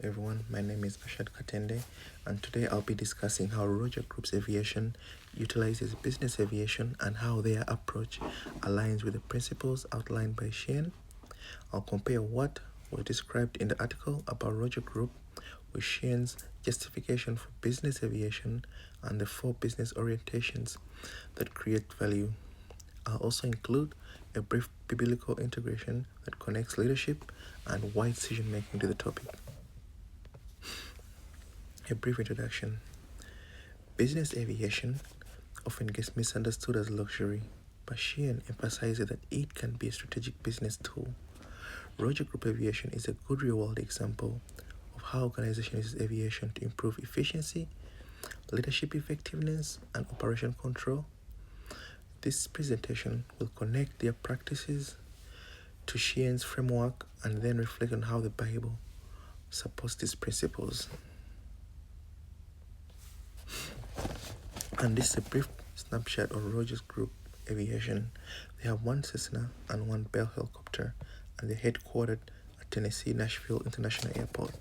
Everyone, my name is Ashad Katende, and today I'll be discussing how Roger Group's aviation utilizes business aviation and how their approach aligns with the principles outlined by Sheehan. I'll compare what was described in the article about Roger Group with Sheehan's justification for business aviation and the 4 business orientations that create value. I'll also include a brief biblical integration that connects leadership and wise decision making to the topic. A brief introduction. Business aviation often gets misunderstood as luxury, but Sheehan emphasizes that it can be a strategic business tool. Roger Group Aviation is a good real-world example of how organizations use aviation to improve efficiency, leadership effectiveness, and operation control. This presentation will connect their practices to Sheehan's framework and then reflect on how the Bible supports these principles. And this is a brief snapshot of Rogers Group Aviation. They have 1 Cessna and 1 Bell helicopter, and they're headquartered at Tennessee Nashville International Airport.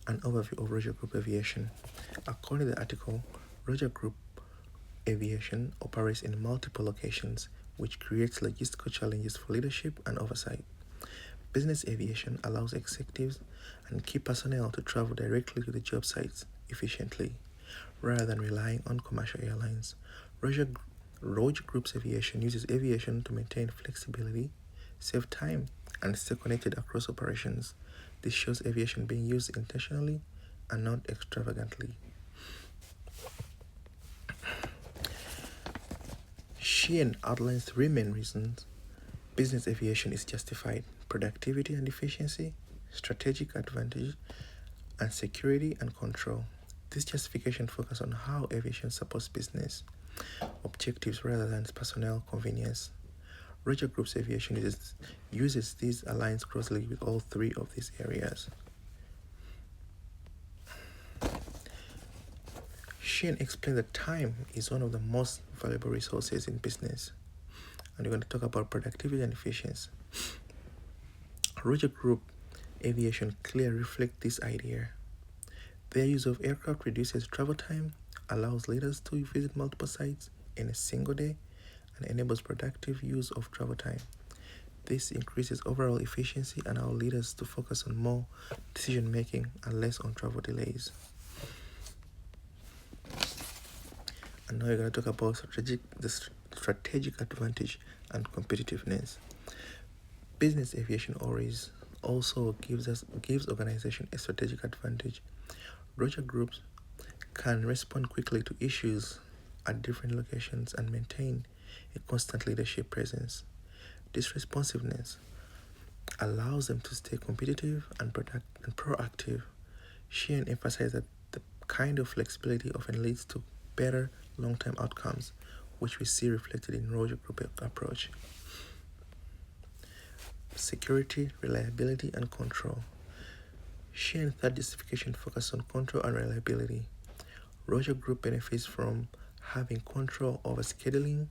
An overview of Roger Group Aviation. According to the article, Roger Group Aviation operates in multiple locations, which creates logistical challenges for leadership and oversight. Business aviation allows executives and key personnel to travel directly to the job sites efficiently, rather than relying on commercial airlines. Roger Group's aviation uses aviation to maintain flexibility, save time, and stay connected across operations. This shows aviation being used intentionally and not extravagantly. Sheehan outlines 3 main reasons business aviation is justified: productivity and efficiency, strategic advantage, and security and control. This justification focuses on how aviation supports business objectives rather than personnel convenience. Roger Group's aviation uses these aligns closely with all 3 of these areas. Sheehan explained that time is one of the most valuable resources in business, and we're going to talk about productivity and efficiency. Roger Group Aviation clearly reflects this idea. Their use of aircraft reduces travel time, allows leaders to visit multiple sites in a single day, and enables productive use of travel time. This increases overall efficiency and allows leaders to focus on more decision making and less on travel delays. And now we're going to talk about the strategic advantage and competitiveness. Business aviation also gives organization a strategic advantage. Roger Groups can respond quickly to issues at different locations and maintain a constant leadership presence. This responsiveness allows them to stay competitive and proactive. Sheehan emphasized that the kind of flexibility often leads to better long-term outcomes, which we see reflected in Roger Group approach. Security, reliability, and control. Sheehan's third justification focuses on control and reliability. Roger Group benefits from having control over scheduling,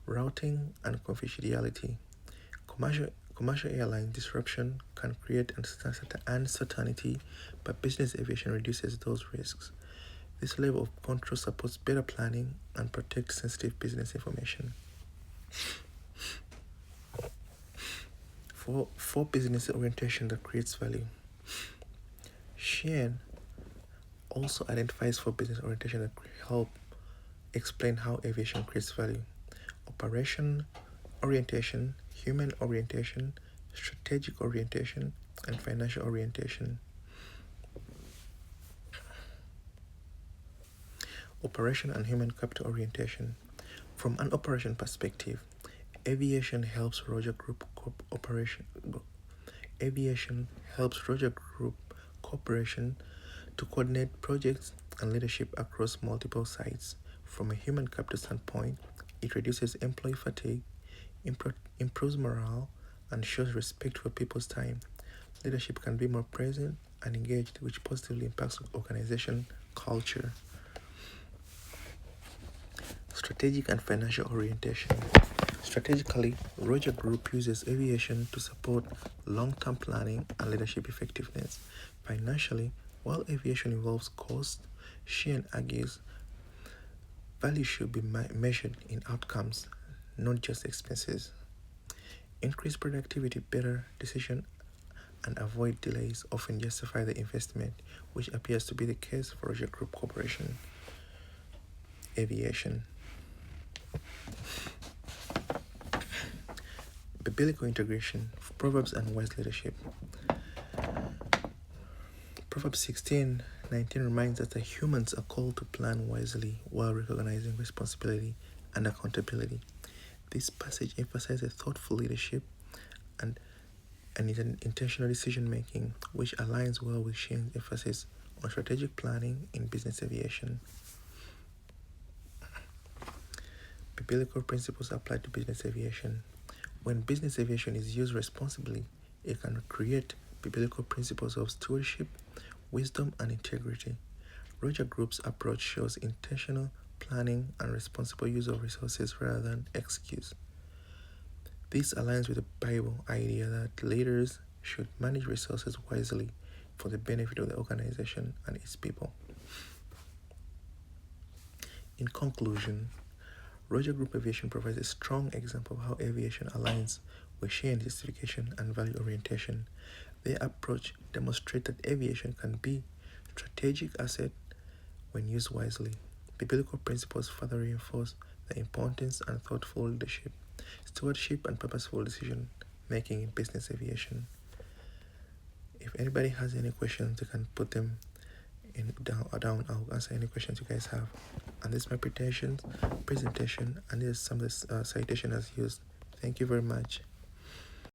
routing, and confidentiality. Commercial airline disruption can create uncertainty, but business aviation reduces those risks. This level of control supports better planning and protects sensitive business information. For business orientation that creates value. Sheehan also identifies 4 business orientation that help explain how aviation creates value: operation orientation, human orientation, strategic orientation, and financial orientation. Operation and human capital orientation. From an operation perspective, aviation helps Roger Group Corporation to coordinate projects and leadership across multiple sites. From a human capital standpoint, it reduces employee fatigue, improves morale, and shows respect for people's time. Leadership can be more present and engaged, which positively impacts organization culture. Strategic and financial orientation. Strategically, Roger Group uses aviation to support long-term planning and leadership effectiveness. Financially, while aviation involves cost, Sheehan argues value should be measured in outcomes, not just expenses. Increased productivity, better decision, and avoid delays often justify the investment, which appears to be the case for Roger Group Corporation. Aviation. Biblical integration, Proverbs and wise leadership. Proverbs 16:19 reminds us that humans are called to plan wisely while recognizing responsibility and accountability. This passage emphasizes thoughtful leadership and is an intentional decision making, which aligns well with Shane's emphasis on strategic planning in business aviation. Biblical principles applied to business aviation. When business aviation is used responsibly, it can create biblical principles of stewardship, wisdom, and integrity. Roger Group's approach shows intentional planning and responsible use of resources rather than excuse. This aligns with the Bible idea that leaders should manage resources wisely for the benefit of the organization and its people. In conclusion, Roger Group Aviation provides a strong example of how aviation aligns with shared justification and value orientation. Their approach demonstrates that aviation can be a strategic asset when used wisely. Biblical principles further reinforce the importance of thoughtful leadership, stewardship, and purposeful decision making in business aviation. If anybody has any questions, they can put them down. I'll answer any questions you guys have. And this is my presentation, and this is some of the citation as used. Thank you very much.